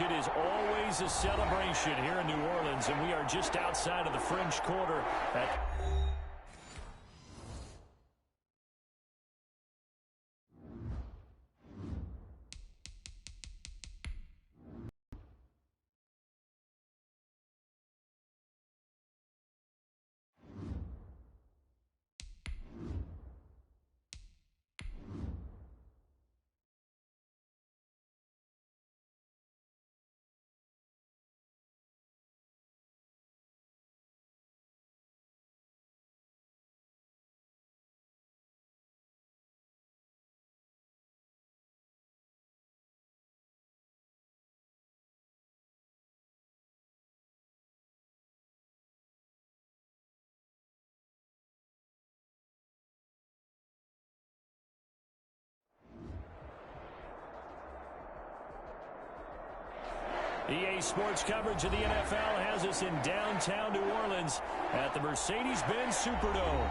It is always a celebration here in New Orleans, and we are just outside of the French Quarter at EA Sports coverage of the NFL has us in downtown New Orleans at the Mercedes-Benz Superdome.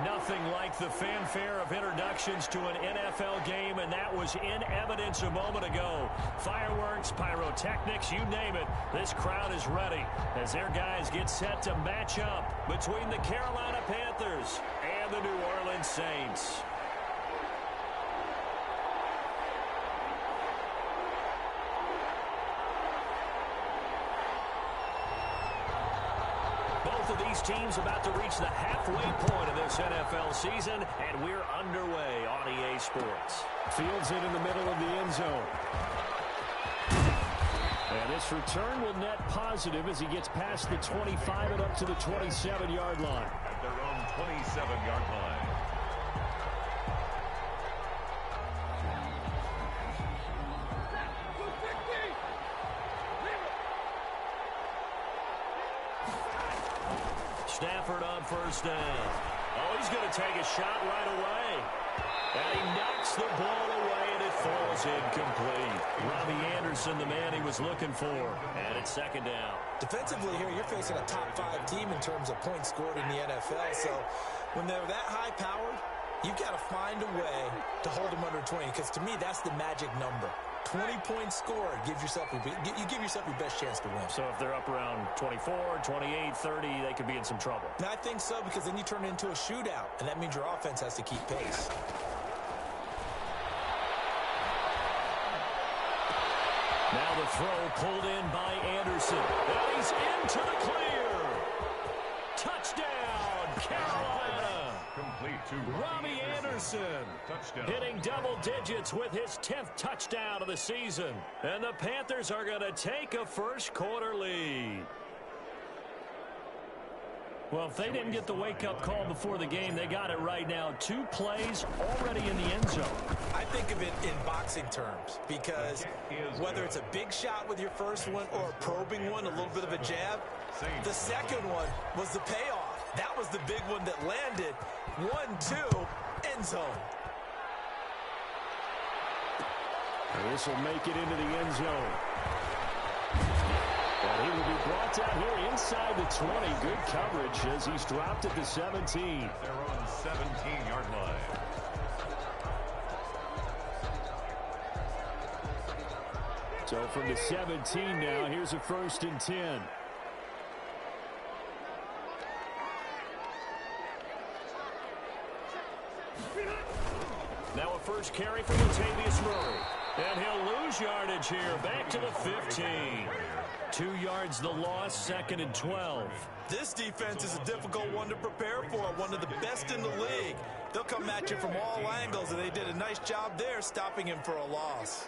Nothing like the fanfare of introductions to an NFL game, and that was in evidence a moment ago. Fireworks, pyrotechnics, you name it, this crowd is ready as their guys get set to match up between the Carolina Panthers and the New Orleans Saints. Both of these teams about to reach the halfway point of this NFL season, and we're underway on EA Sports. Fields it in the middle of the end zone. And this return will net positive as he gets past the 25 and up to the 27-yard line. At their own 27-yard line. Stafford on first down. Oh, he's going to take a shot right away. And he knocks the ball away, and it falls incomplete. Robbie Anderson, the man he was looking for. And it's second down. Defensively here, you're facing a top-5 team in terms of points scored in the NFL. So when they're that high-powered, you've got to find a way to hold them under 20. Because to me, that's the magic number. 20 points scored, you give yourself your best chance to win. So if they're up around 24, 28, 30, they could be in some trouble. And I think so, because then you turn it into a shootout, and that means your offense has to keep pace. Now the throw pulled in by Anderson. And he's into the clear. Touchdown, Carolina. Complete to Robbie Anderson. Touchdown. Hitting double digits with his 10th touchdown of the season. And the Panthers are going to take a first quarter lead. Well, if they didn't get the wake-up call before the game, they got it right now. 2 plays already in the end zone. I think of it in boxing terms, because whether it's a big shot with your first one or a probing one, a little bit of a jab, the second one was the payoff. That was the big one that landed. 1-2, end zone. And this will make it into the end zone. And he will be brought down here inside the 20. Good coverage as he's dropped at the 17. Their own 17-yard line. So from the 17 now, here's a 1st and 10. Now a first carry for Latavius Murray. And he'll lose yardage here. Back to the 15. 2 yards the loss, 2nd and 12. This defense is a difficult one to prepare for, one of the best in the league. They'll come at you from all angles, and they did a nice job there stopping him for a loss.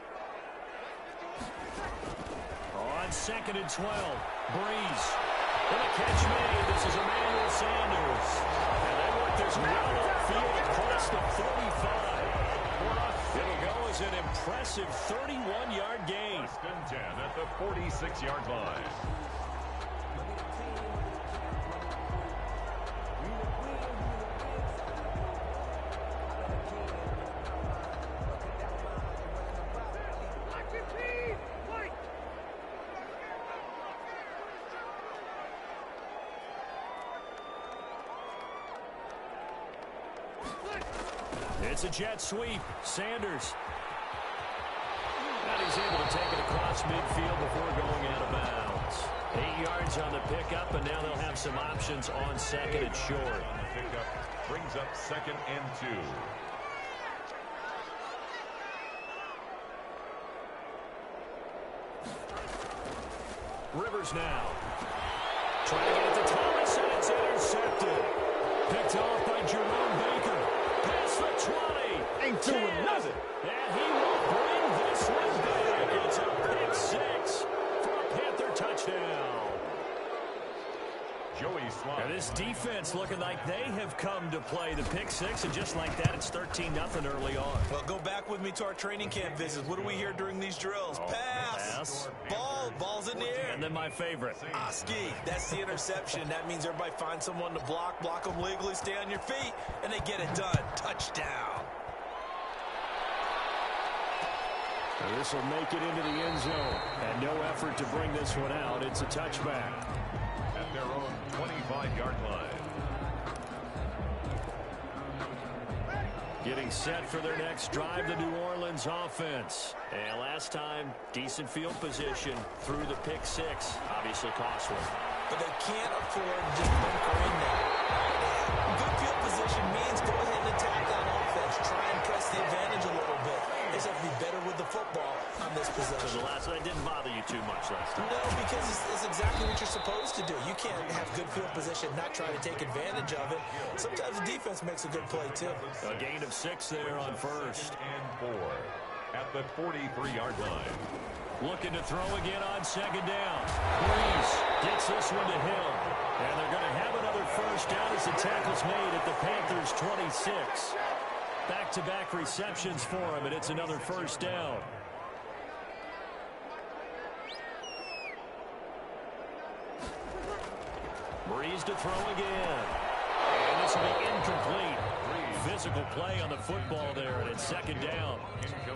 On 2nd and 12, Breeze. And a catch made. This is Emmanuel Sanders. And they work this route upfield across the 45. It'll go as an impressive 31-yard gain. 1st and 10 at the 46-yard line. It's a jet sweep. Sanders. And he's able to take it across midfield before going out of bounds. 8 yards on the pickup, and now they'll have some options on second and short. On the pickup brings up 2nd and 2. Rivers now. Trying to get it to Thomas, and it's intercepted. Picked off by Jerome Baker. Past the 20. Ain't doing nothing. And he will bring this one back. It's a pick 6 for a Panther touchdown. Joey Slaughter. And this defense looking like they have come to play the pick 6, and just like that, it's 13-0 early on. Well, go back with me to our training camp visits. What do we hear during these drills? Pass. Ball's in the air. And then my favorite. Ski, that's the interception. That means everybody finds someone to block them legally, stay on your feet, and they get it done. Touchdown. And this will make it into the end zone. And no effort to bring this one out. It's a touchback. At their own 25-yard line. Getting set for their next drive, the New Orleans offense. And last time, decent field position through the pick 6. Obviously costly. But they can't afford to just bunker in there. Good field position means go ahead and attack on offense. Try and press the advantage a little bit. They just have to be better with the football on this possession. So the last one didn't bother you too much last time. No, because it's exactly what you're supposed to do. You can't have good field position, not try to take advantage of it. Sometimes the defense makes a good play, too. A gain of 6 there on first. And 4 at the 43-yard line. Looking to throw again on second down. Breeze gets this one to Hill. And they're going to have another first down as the tackle's made at the Panthers' 26. Back-to-back receptions for him, and it's another first down. Breeze to throw again. And this will be incomplete. Physical play on the football there, and it's second down.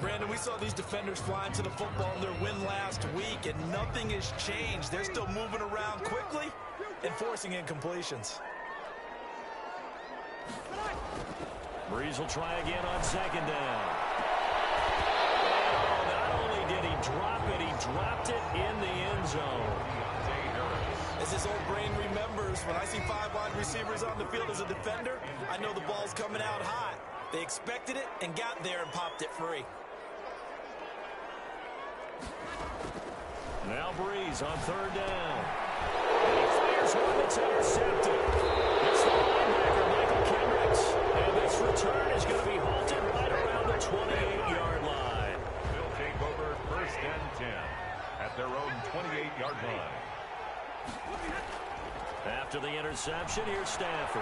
Brandon, we saw these defenders flying to the football in their win last week, and nothing has changed. They're still moving around quickly and forcing incompletions. Breeze will try again on second down. And not only did he drop it, he dropped it in the end zone. As this old brain remembers, when I see 5 wide receivers on the field as a defender, I know the ball's coming out hot. They expected it and got there and popped it free. Now Breeze on third down. And he fires one that's intercepted. It's the linebacker, Michael Kendricks. And this return is going to be halted right around the 28-yard line. They'll take over 1st and 10 at their own 28-yard line. After the interception, here's Stafford.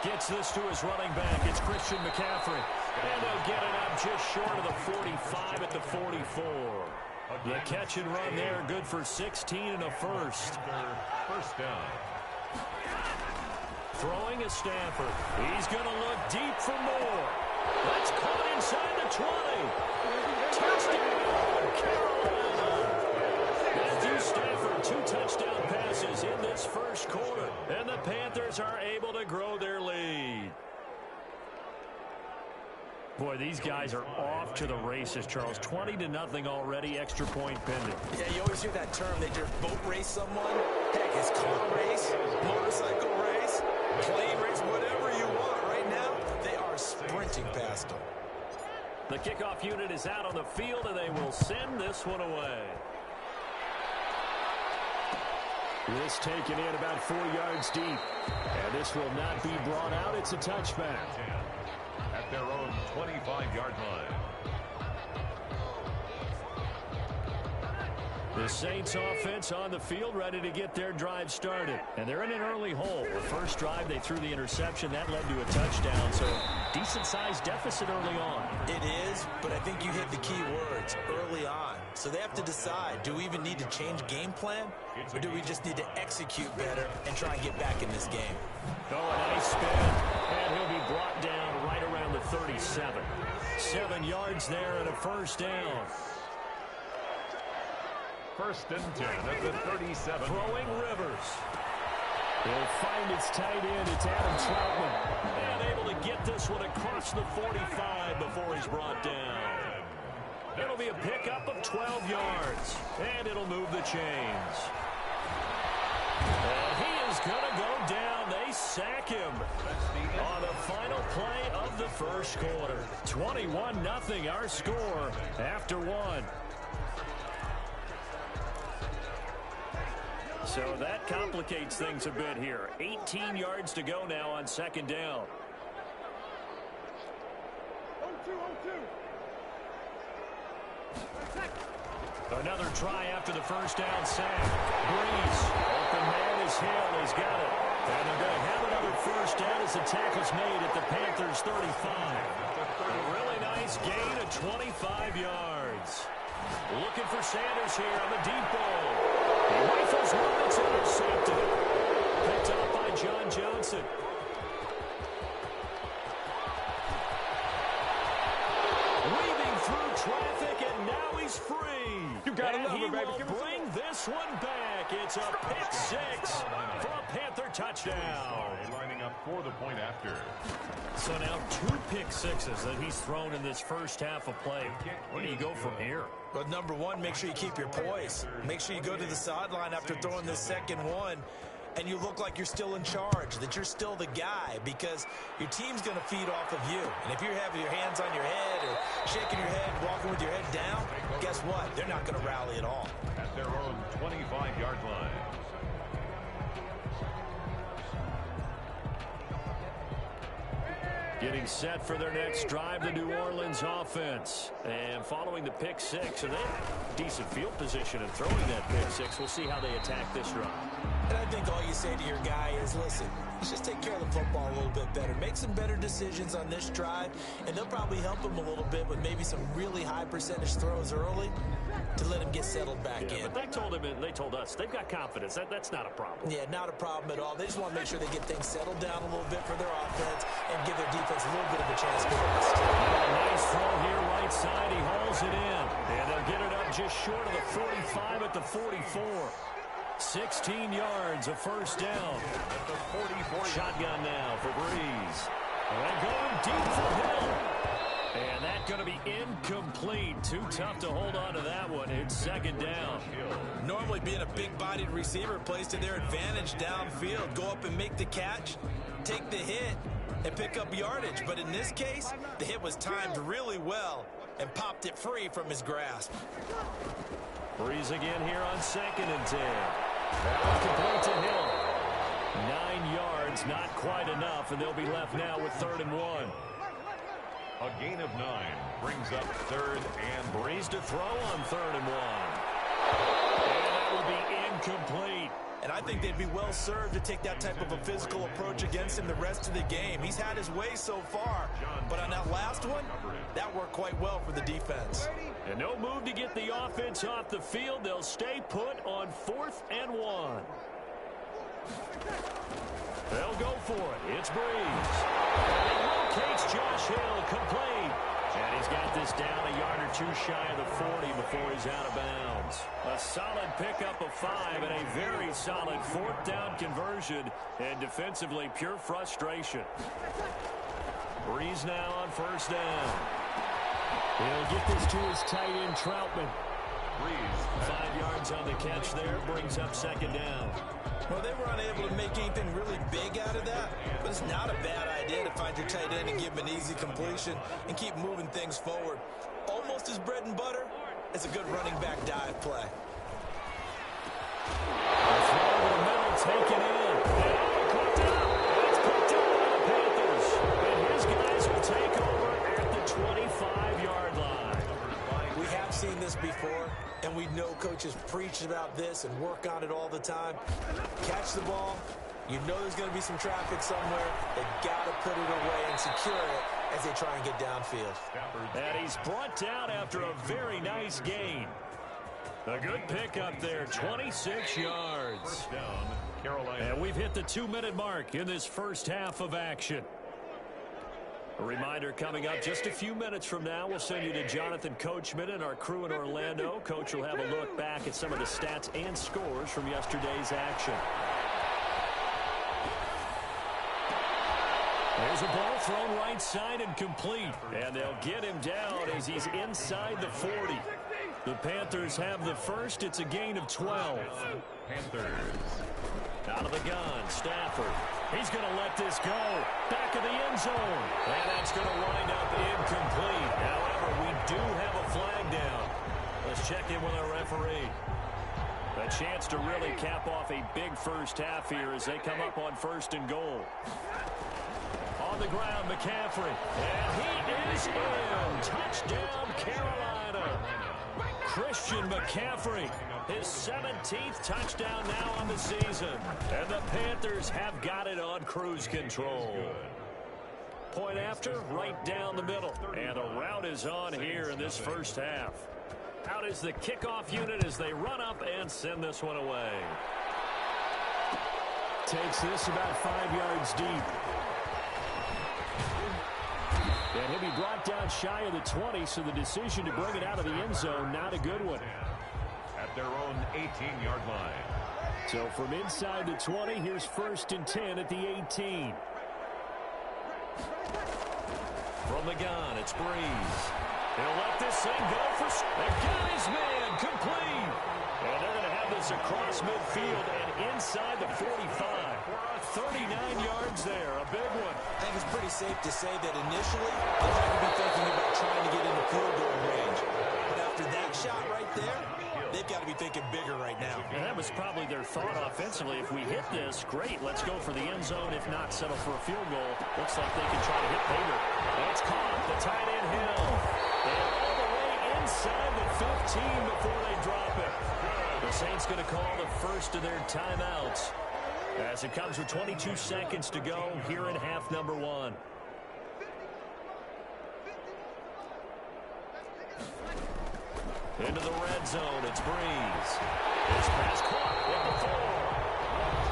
Gets this to his running back. It's Christian McCaffrey. And they'll get it up just short of the 45 at the 44. The catch and run there, good for 16 and a first. First down. Throwing is Stafford. He's going to look deep for more. That's caught inside the 20. Touchdown, Carolina. Matthew Stafford, 2 touchdown passes in this first quarter. And the Panthers are able to grow their lead. Boy, these guys are off to the races, Charles. 20-0 already, extra point pending. Yeah, you always hear that term. They just boat race someone. Heck, it's car race, motorcycle race, plane race, whatever you want. Right now, they are sprinting past them. The kickoff unit is out on the field, and they will send this one away. This taken in about 4 yards deep. And this will not be brought out. It's a touchback. At their own 25-yard line. The Saints offense on the field ready to get their drive started. And they're in an early hole. The first drive, they threw the interception. That led to a touchdown. So decent-sized deficit early on. It is, but I think you hit the key words, early on. So they have to decide, do we even need to change game plan? Or do we just need to execute better and try and get back in this game? Oh, a nice spin. And he'll be brought down right around the 37. 7 yards there and a first down. 1st and 10 at the 37. Throwing Rivers. He'll find its tight end. It's Adam Troutman. And able to get this this one across the 45 before he's brought down. It'll be a pickup of 12 yards, and it'll move the chains. And he is going to go down. They sack him on the final play of the first quarter. 21-0 our score after one. So that complicates things a bit here. 18 yards to go now on second down. Another try after the first down sack. Breeze. Open man is Hill. He's got it. And they're going to have another first down as the tackle's made at the Panthers' 35. A really nice gain of 25 yards. Looking for Sanders here on the deep ball. He rifles one that's intercepted. Picked up by John Johnson. Weaving through traffic, and now he's free. You gotta love it, baby. He will bring this one back. It's a pick six for a Panther touchdown. Lining up for the point after. So now 2 pick sixes that he's thrown in this first half of play. Where do you go from here? Well, number one, make sure you keep your poise. Make sure you go to the sideline after throwing this second one, and you look like you're still in charge, that you're still the guy, because your team's going to feed off of you. And if you're having your hands on your head or shaking your head, walking with your head down, guess what? They're not going to rally at all. At their own 25-yard line. Getting set for their next drive, the New Orleans offense. And following the pick six, and they have decent field position in throwing that pick six. We'll see how they attack this drive. And I think all you say to your guy is, listen, let's just take care of the football a little bit better. Make some better decisions on this drive, and they'll probably help him a little bit with maybe some really high percentage throws early to let him get settled back in. But they told him, and they told us, they've got confidence. That's not a problem. Yeah, not a problem at all. They just want to make sure they get things settled down a little bit for their offense and give their defense a little bit of a chance to rest. Nice throw here, right side. He hauls it in. And they'll get it up just short of the 45 at the 44. 16 yards, a first down. At the 44. Shotgun now for Breeze. And going deep for Hill. And that's going to be incomplete. Too tough to hold on to that one. It's second down. Normally being a big-bodied receiver plays to their advantage downfield. Go up and make the catch, take the hit, and pick up yardage. But in this case, the hit was timed really well and popped it free from his grasp. Breeze again here on 2nd and 10. That one complete to Hill. 9 yards, not quite enough, and they'll be left now with 3rd and 1. A gain of 9 brings up 3rd and Breeze to throw on 3rd and 1. And that will be incomplete. And I think they'd be well served to take that type of a physical approach against him the rest of the game. He's had his way so far, but on that last one, that worked quite well for the defense. And no move to get the offense off the field. They'll stay put on 4th and 1. They'll go for it. It's Breeze. And he locates Josh Hill, complete. And he's got this down a yard or two shy of the 40 before he's out of bounds. A solid pickup of 5 and a very solid 4th down conversion. And defensively, pure frustration. Breeze now on 1st down. He'll get this to his tight end, Troutman. Breeze. 5 yards on the catch there, brings up 2nd down. Well, they were unable to make anything really big out of that, but it's not a bad idea to find your tight end and give him an easy completion and keep moving things forward. Almost as bread and butter as a good running back dive play. The throw over the middle, taken in. And picked up. It's picked up by the Panthers. And his guys will take over at the 25-yard line. We have seen this before, and we know coaches preach about this and work on it all the time. Catch the ball. You know there's going to be some traffic somewhere. They've got to put it away and secure it as they try and get downfield. And he's brought down after a very nice gain. A good pickup there, 26 yards. First down, Carolina. And we've hit the 2-minute mark in this first half of action. A reminder coming up just a few minutes from now, we'll send you to Jonathan Coachman and our crew in Orlando. Coach will have a look back at some of the stats and scores from yesterday's action. There's a ball thrown right side and complete. And they'll get him down as he's inside the 40. The Panthers have the first. It's a gain of 12. Panthers. Out of the gun, Stafford. He's going to let this go. Back of the end zone. And that's going to wind up incomplete. However, we do have a flag down. Let's check in with our referee. A chance to really cap off a big first half here as they come up on 1st and goal. On the ground, McCaffrey. And he is in. Touchdown, Carolina. Christian McCaffrey, his 17th touchdown now on the season. And the Panthers have got it on cruise control. Point after, right down the middle. And the route is on here in this first half. Out is the kickoff unit as they run up and send this one away. Takes this about 5 yards deep. And he'll be brought down shy of the 20, so the decision to bring it out of the end zone, not a good one. At their own 18-yard line. So from inside the 20, here's 1st and 10 at the 18. From the gun, it's Breeze. He'll let this thing go for... They got his man complete. And they're going to have this across midfield and inside the 45. 39 yards there, a big one. I think it's pretty safe to say that initially they had to be thinking about trying to get into field goal range. But after that shot right there, they've got to be thinking bigger right now. And that was probably their thought offensively. If we hit this, great, let's go for the end zone. If not, settle for a field goal. Looks like they can try to hit bigger. It's caught. The tight end Hill. And all the way inside the 15 before they drop it. The Saints going to call the first of their timeouts as it comes with 22 seconds to go here in half number 1. Into the red zone, it's Breeze. This pass caught at the 4.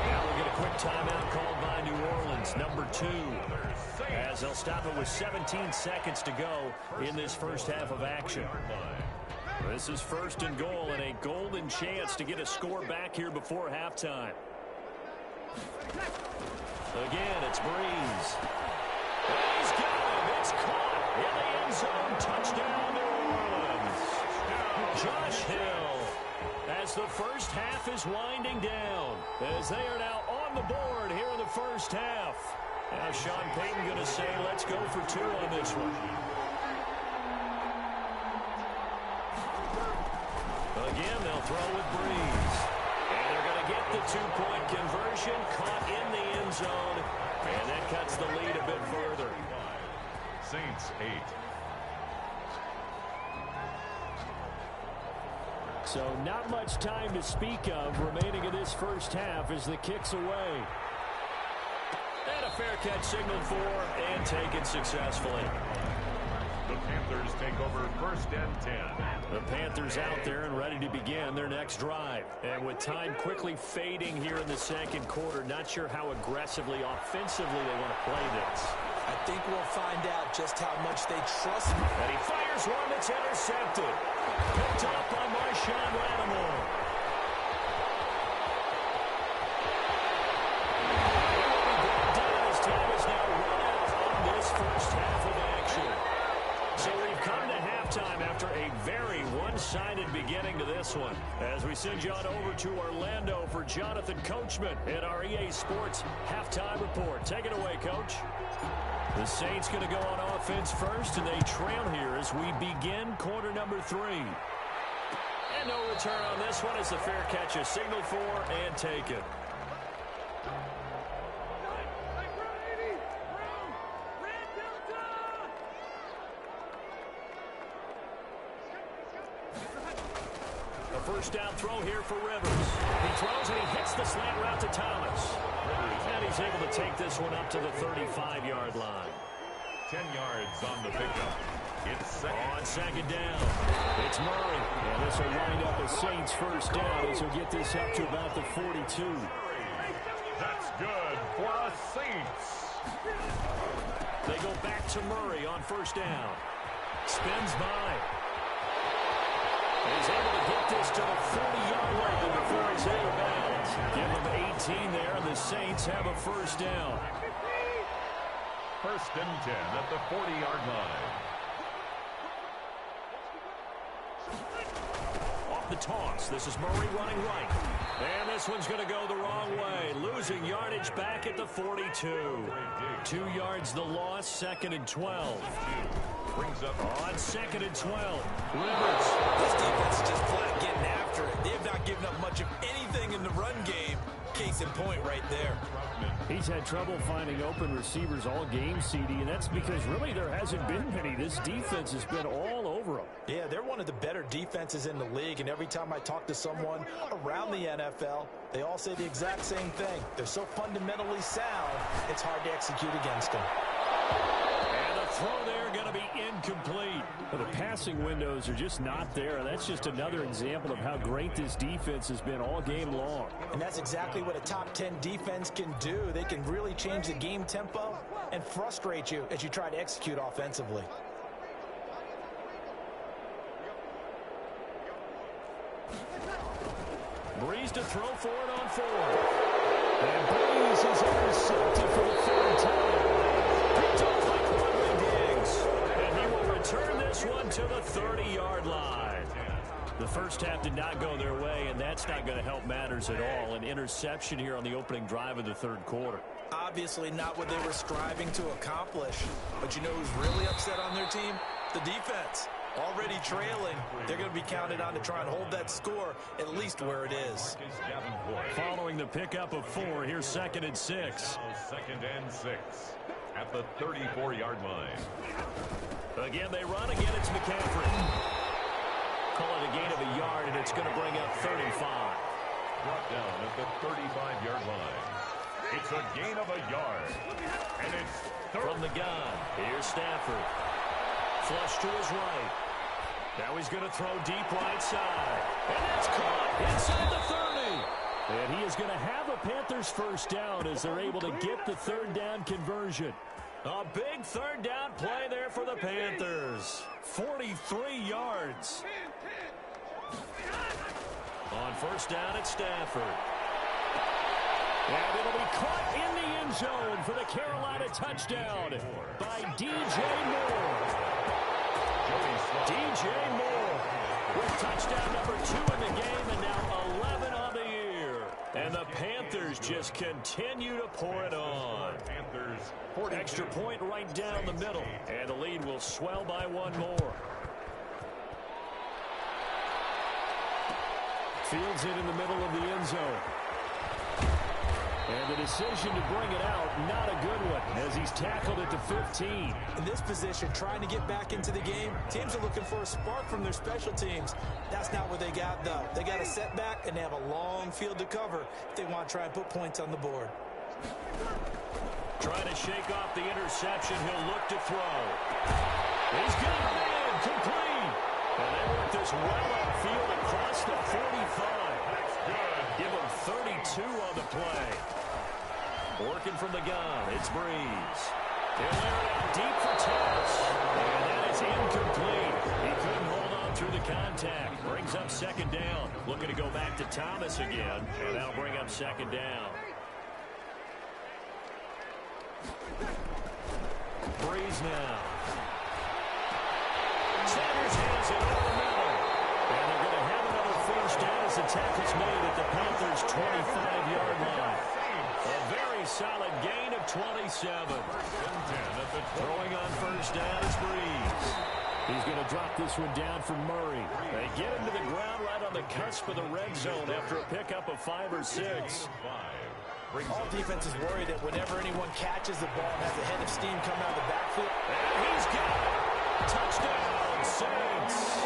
Now we'll get a quick timeout called by New Orleans, number 2. As they'll stop it with 17 seconds to go in this first half of action. This is 1st and goal and a golden chance to get a score back here before halftime. Again, it's Breeze. And he's got him. It's caught in the end zone. Touchdown, New Orleans. Josh Hill, as the first half is winding down, as they are now on the board here in the first half. Now Sean Payton going to say, let's go for 2 on this one. Again, they'll throw with Breeze. And they're going to get the 2-point conversion, caught in the end zone, and that cuts the lead a bit further. Saints 8. So not much time to speak of remaining in this first half as the kick's away. And a fair catch signaled for and taken successfully. The Panthers take over 1st and 10. The Panthers out there and ready to begin their next drive. And with time quickly fading here in the second quarter, not sure how aggressively, offensively they want to play this. I think we'll find out just how much they trust him. And he fires one that's intercepted. Picked up by Marshawn Lattimore. His time is now run out on this first half of action. So we've come to halftime after a very one-sided beginning to this one. As we send you on over to Orlando for Jonathan Coachman in our EA Sports halftime report. Take it away, Coach. The Saints going to go on offense first, and they trail here as we begin quarter number 3. And no return on this one as the fair catch is signaled for and taken. A first down throw here for Rivers. He throws and he hits the slant route to Thomas. And he's able to take this one up to the 35-yard line. 10 yards on the pickup. It's on second down. It's Murray. And this will wind up a Saints first down as he'll get this up to about the 42. That's good for a Saints. They go back to Murray on first down. Spins by. He's able to get this to the 40-yard line before he's out of bounds. Give him 18 there, and the Saints have a first down. First and 10 at the 40-yard line. Off the toss. This is Murray running right. And this one's going to go the wrong way. Losing yardage back at the 42. 2 yards the loss, 2nd and 12. Brings up on 2nd and 12. Rivers. This defense is just flat getting after it. They have not given up much of anything in the run game. Case in point right there. He's had trouble finding open receivers all game, CD, and that's because really there hasn't been many. This defense has been all over them. Yeah, they're one of the better defenses in the league, and every time I talk to someone around the NFL, they all say the exact same thing. They're so fundamentally sound, it's hard to execute against them. And the throw there going to be incomplete. Well, the passing windows are just not there. That's just another example of how great this defense has been all game long. And that's exactly what a top 10 defense can do. They can really change the game tempo and frustrate you as you try to execute offensively. Breeze to throw for it on 4. And Breeze is intercepted for the 3rd time. Picked off by Quentin Diggs. And he will return this one to the 30-yard line. The first half did not go their way, and that's not going to help matters at all. An interception here on the opening drive of the 3rd quarter. Obviously not what they were striving to accomplish. But you know who's really upset on their team? The defense. Already trailing, they're going to be counted on to try and hold that score at least where it is. Following the pickup of 4, here's 2nd and 6. 2nd and 6 at the 34-yard line. Again, they run. Again, it's McCaffrey. Call it a gain of a yard, and it's going to bring up 3rd and 5. Brought down at the 35-yard line. It's a gain of a yard. And it's from the gun. Here's Stafford. Flush to his right. Now he's going to throw deep right side. And that's caught inside the 30. And he is going to have a Panthers first down as they're able to get the 3rd down conversion. A big 3rd down play there for the Panthers. 43 yards. On first down, it's Stafford. And it'll be caught in the end zone for the Carolina touchdown by DJ Moore. DJ Moore with touchdown number 2 in the game and now 11 on the year. And the Panthers just continue to pour it on. Extra point right down the middle. And the lead will swell by 1 more. Fields it in the middle of the end zone. And the decision to bring it out, not a good one, as he's tackled at the 15. In this position, trying to get back into the game, teams are looking for a spark from their special teams. That's not what they got, though. They got a setback, and they have a long field to cover if they want to try and put points on the board. Trying to shake off the interception. He'll look to throw. He's got it in, complete. And they work this well upfield across the 45. That's good. Give him 32 on the play. Working from the gun, it's Breeze. He'll air it out deep for Thomas. And that is incomplete. He couldn't hold on through the contact. Brings up 2nd down. Looking to go back to Thomas again. And that'll bring up 2nd down. Breeze now. Sanders has it over the middle. And they're going to have another first down as the tackle's made at the Panthers' 25-yard line. A very solid gain of 27. Throwing on first down is Breeze. He's going to drop this one down for Murray. They get him to the ground right on the cusp of the red zone after a pickup of 5 or 6. All defense is worried that whenever anyone catches the ball and has a head of steam coming out of the backfield. And he's got it. Touchdown, Saints.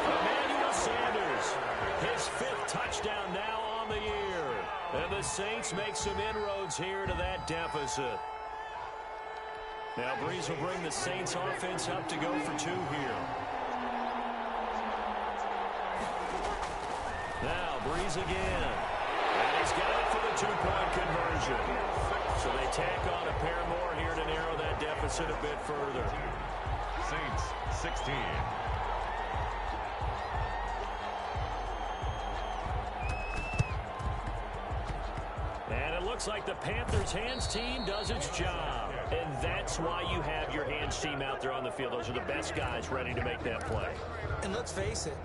Emmanuel Sanders, his 5th touchdown now on the year. And the Saints make some inroads here to that deficit. Now Breeze will bring the Saints offense up to go for 2 here. Now Breeze again. And he's got it for the 2-point conversion. So they tack on a pair more here to narrow that deficit a bit further. Saints 16. And it looks like the Panthers hands team does its job. And that's why you have your hands team out there on the field. Those are the best guys ready to make that play. And let's face it,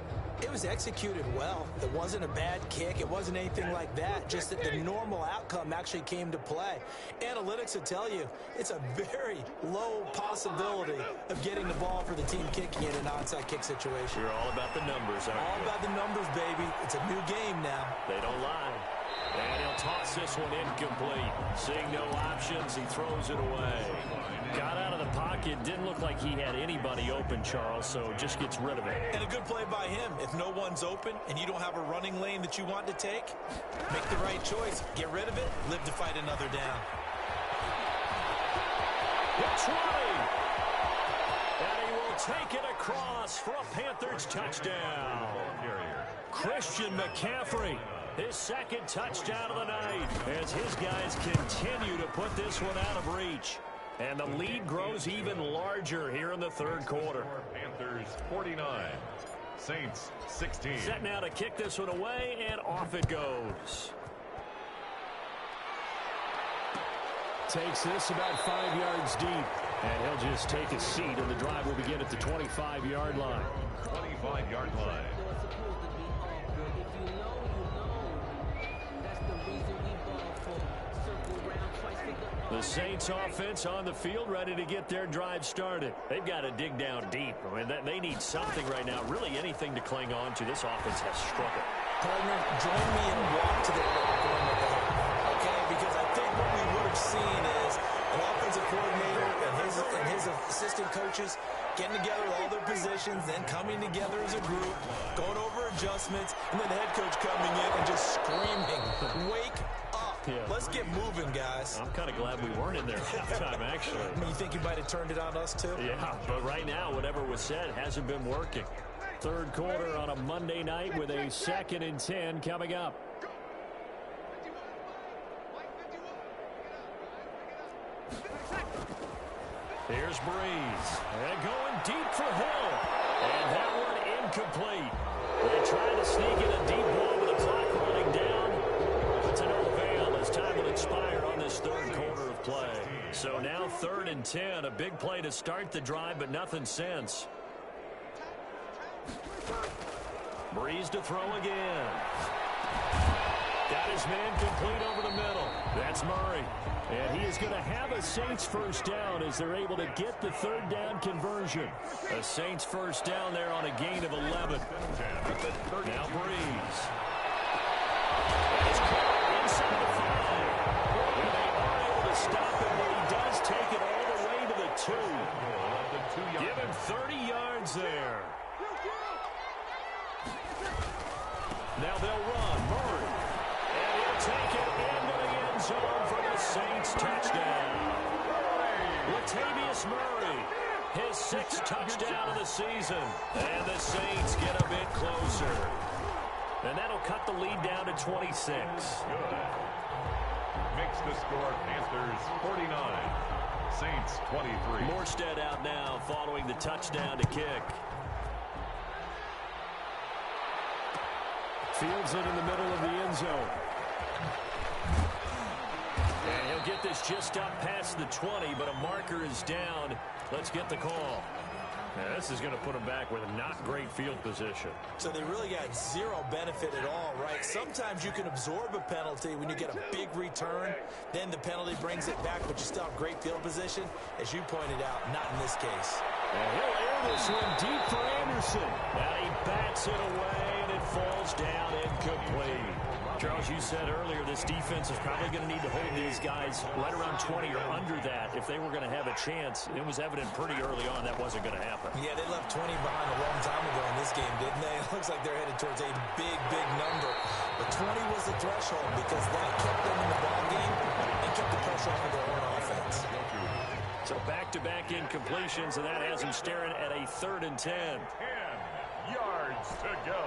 it was executed well. It wasn't a bad kick. It wasn't anything like that. Just that the normal outcome actually came to play. Analytics will tell you it's a very low possibility of getting the ball for the team kicking in an onside kick situation. You're all about the numbers, aren't you? All about the numbers, baby. It's a new game now. They don't lie. And he'll toss this one incomplete. Seeing no options, he throws it away. Got out of the pocket. Didn't look like he had anybody open, Charles, so just gets rid of it. And a good play by him. If no one's open and you don't have a running lane that you want to take, make the right choice. Get rid of it. Live to fight another down. It's right. And he will take it across for a Panthers touchdown. Christian McCaffrey. His second touchdown of the night as his guys continue to put this one out of reach. And the lead grows even larger here in the third quarter. Panthers 49, Saints 16. Set now to kick this one away, and off it goes. Takes this about 5 yards deep. And he'll just take a seat, and the drive will begin at the 25-yard line. 25-yard line. The Saints offense on the field ready to get their drive started. They've got to dig down deep. I mean, they need something right now, really anything to cling on to. This offense has struggled. Partner, join me and walk to the line okay? Because I think what we would have seen is an offensive coordinator and his assistant coaches getting together with all their positions, then coming together as a group, going over adjustments, and then the head coach coming in and just screaming, wake up. Yeah. Let's get moving, guys. I'm kind of glad we weren't in there at halftime, actually. I mean, you think you might have turned it on us, too? Yeah, but right now, whatever was said hasn't been working. Third quarter on a Monday night with a 2nd and 10 coming up. Here's Breeze. And going deep for Hill. And that one incomplete. They tried to sneak in a deep ball with the clock running down. But to no avail as time will expire on this third quarter of play. So now 3rd and 10. A big play to start the drive, but nothing since. Breeze to throw again. Got his man complete over the middle. That's Murray. And he is going to have a Saints first down as they're able to get the 3rd down conversion. A Saints first down there on a gain of 11. Now Breeze. He's caught inside the 5. And they are able to stop him, but he does take it all the way to the 2. Give him 30 yards there. Now they'll run. Murray. And he'll take it into the end zone for the Saints touchdown. Latavius Murray, his 6th touchdown of the season. And the Saints get a bit closer. And that'll cut the lead down to 26. Good. Makes the score Panthers 49, Saints 23. Morstead out now following the touchdown to kick. Fields it in the middle of the end zone. And he'll get this just up past the 20, but a marker is down. Let's get the call. Now, this is going to put him back with a not great field position. So they really got zero benefit at all, right? Sometimes you can absorb a penalty when you get a big return. Then the penalty brings it back, but you still have great field position. As you pointed out, not in this case. And he'll air this one deep for Anderson. And he bats it away, and it falls down incomplete. Charles, you said earlier this defense is probably going to need to hold these guys right around 20 or under that if they were going to have a chance. It was evident pretty early on that wasn't going to happen. Yeah, they left 20 behind a long time ago in this game, didn't they? It looks like they're headed towards a big, big number. But 20 was the threshold because that kept them in the ball game and kept the pressure on their own offense. So back-to-back incompletions, and that has him staring at a 3rd and 10. 10 yards to go.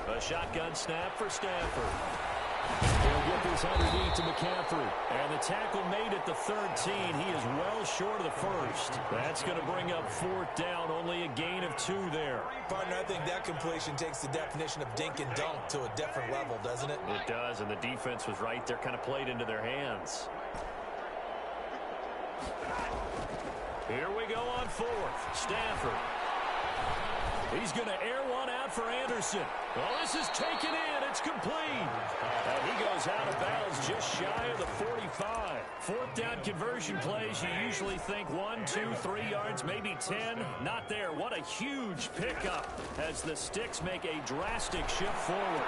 A shotgun snap for Stafford. He'll get this underneath to McCaffrey. And the tackle made at the 13. He is well short of the first. That's going to bring up fourth down. Only a gain of 2 there. Partner, I think that completion takes the definition of dink and dunk to a different level, doesn't it? It does, and the defense was right there, kind of played into their hands. Here we go on fourth. Stafford. He's going to air one out for Anderson. Well, this is taken in. It's complete. And he goes out of bounds just shy of the 45. Fourth down conversion plays, you usually think 1, 2, 3 yards, maybe 10. Not there. What a huge pickup as the Sticks make a drastic shift forward.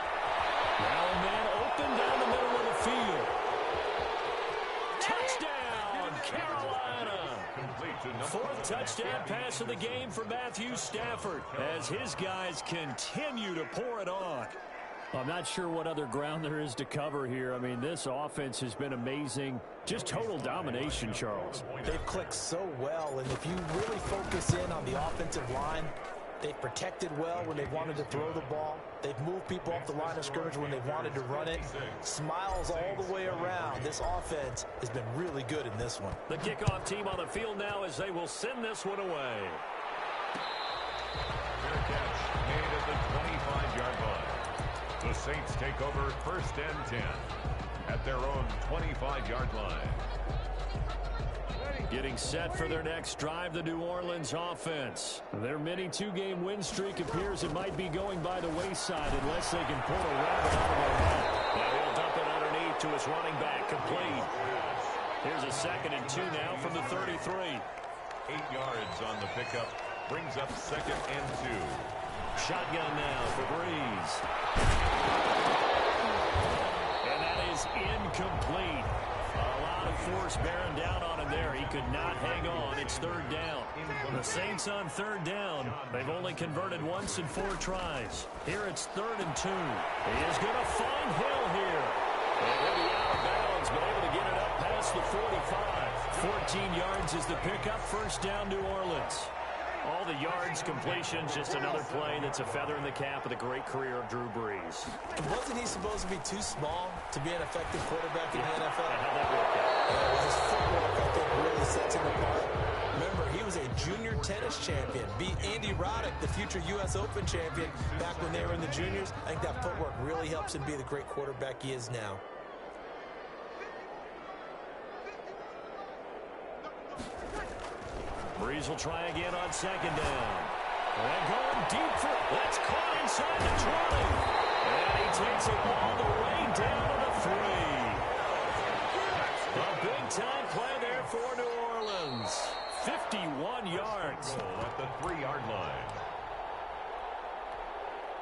Now a man open down the middle of the field. Touchdown, Carolina. Fourth touchdown pass of the game for Matthew Stafford as his guys continue to pour it on. I'm not sure what other ground there is to cover here. I mean, this offense has been amazing. Just total domination, Charles. They've clicked so well, and if you really focus in on the offensive line, they've protected well when they've wanted to throw the ball. They've moved people off the line of scrimmage when they've wanted to run it. Smiles all the way around. This offense has been really good in this one. The kickoff team on the field now as they will send this one away. Fair catch made at the 25-yard line. The Saints take over 1st and 10 at their own 25-yard line. Getting set for their next drive, the New Orleans offense. Their mini 2-game win streak appears it might be going by the wayside unless they can pull a rabbit out of their hat. Now he'll dump it underneath to his running back, complete. Here's a 2nd and 2 now from the 33. 8 yards on the pickup, brings up 2nd and 2. Shotgun now for Breeze. And that is incomplete. A lot of force bearing down on him there. He could not hang on. It's 3rd down. The Saints on 3rd down. They've only converted once in 4 tries. Here it's 3rd and 2. He is going to find Hill here. And he'll be out of bounds, but able to get it up past the 45. 14 yards is the pickup. 1st down, New Orleans. All the yards, completions, just another play that's a feather in the cap of the great career of Drew Brees. And wasn't he supposed to be too small to be an effective quarterback in the NFL? How'd that work out? Well, his footwork, I think, really sets him apart. Remember, he was a junior tennis champion. Beat Andy Roddick, the future U.S. Open champion, back when they were in the juniors. I think that footwork really helps him be the great quarterback he is now. Breeze will try again on 2nd down. And going deep for it. That's caught inside the 20. And he takes it all the way down to the 3. A big-time play there for New Orleans. 51 yards. At the 3-yard line.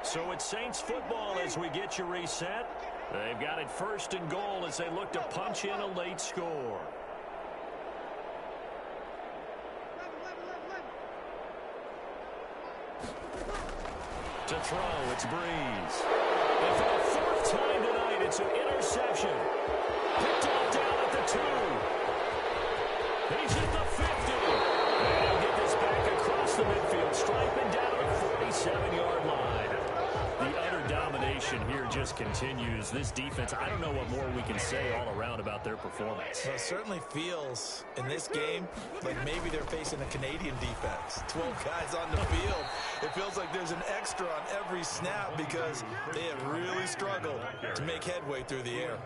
So it's Saints football as we get you reset. They've got it 1st and goal as they look to punch in a late score. To throw, it's Breeze. And for the 4th time tonight, it's an interception. Picked up down at the 2. He's at the 50. And he'll get this back across the midfield, striping down the 47-yard line. The utter domination here just continues. This defense, I don't know what more we can say all around about their performance. Well, it certainly feels in this game like maybe they're facing a Canadian defense. 12 guys on the field. It feels like there's an extra on every snap because they have really struggled to make headway through the air.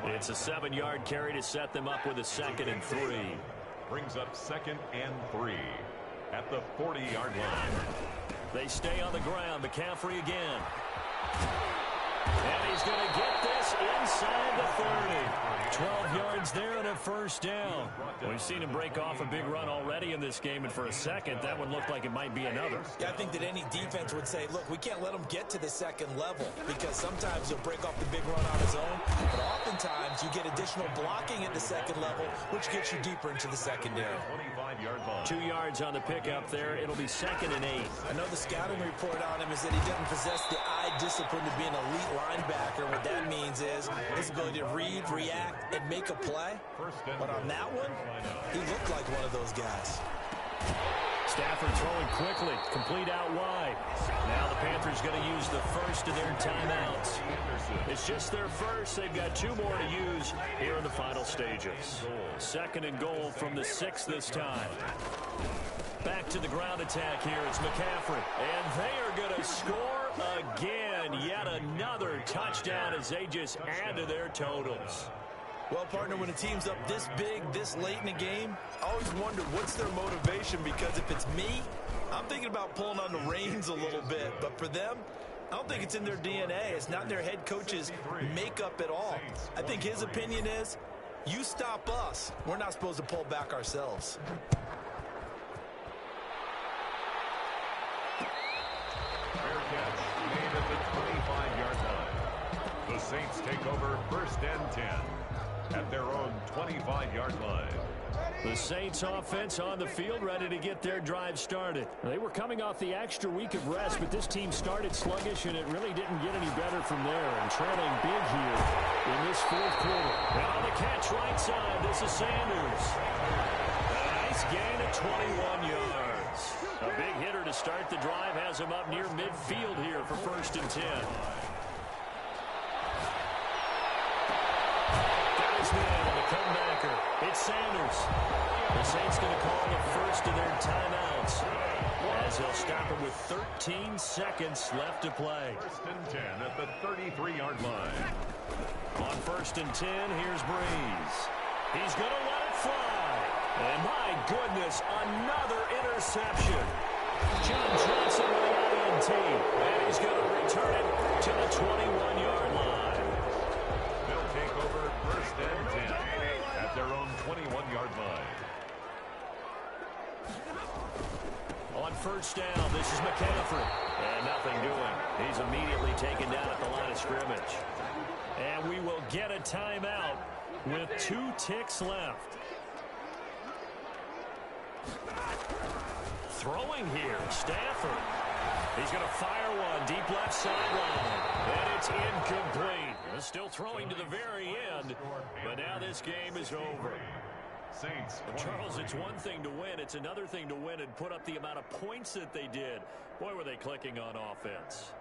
It's a 7-yard carry to set them up with a 2nd and 3. Brings up 2nd and 3 at the 40-yard line. They stay on the ground. McCaffrey again. And he's going to get this inside the 30. 12 yards there and a 1st down. We've seen him break off a big run already in this game, and for a second, that one looked like it might be another. Yeah, I think that any defense would say, look, we can't let him get to the 2nd level because sometimes he'll break off the big run on his own, but oftentimes you get additional blocking at the 2nd level, which gets you deeper into the secondary. 25-yard line. 2 yards on the pickup there. It'll be 2nd and 8. I know the scouting report on him is that he doesn't possess the eye discipline to be an elite linebacker. What that means is his ability to read, react, and make a play. But on that one, he looked like one of those guys. Stafford throwing quickly, complete out wide. Now the Panthers going to use the first of their timeouts. It's just their first. They've got 2 more to use here in the final stages. 2nd and goal from the 6 this time. Back to the ground attack here. It's McCaffrey. And they are going to score again. Yet another touchdown as they just add to their totals. Well, partner, when a team's up this big, this late in the game, I always wonder what's their motivation, because if it's me, I'm thinking about pulling on the reins a little bit. But for them, I don't think it's in their DNA. It's not in their head coach's makeup at all. I think his opinion is, you stop us, we're not supposed to pull back ourselves. Fair catch made at the 25-yard line. The Saints take over 1st and 10 at their own 25-yard line. The Saints offense on the field, ready to get their drive started. They were coming off the extra week of rest, but this team started sluggish, and it really didn't get any better from there. And trailing big here in this 4th quarter. And on the catch right side, this is Sanders. A nice gain of 21 yards. A big hitter to start the drive has him up near midfield here for 1st and 10. Comebacker. It's Sanders. The Saints going to call the first of their timeouts, as they'll stop it with 13 seconds left to play. 1st and 10 at the 33-yard line. On 1st and 10, here's Breeze. He's going to let it fly. And my goodness, another interception. John Johnson with the INT. And he's going to return it to the 21-yard line. They'll take over 1st and 10 at their own 21-yard line. On 1st down, this is McCaffrey. And nothing doing. He's immediately taken down at the line of scrimmage. And we will get a timeout with 2 ticks left. Throwing here, Stafford. He's going to fire one deep left sideline. And it's incomplete. Still throwing to the very end. But now this game is over. Saints. Charles, it's one thing to win. It's another thing to win and put up the amount of points that they did. Boy, were they clicking on offense.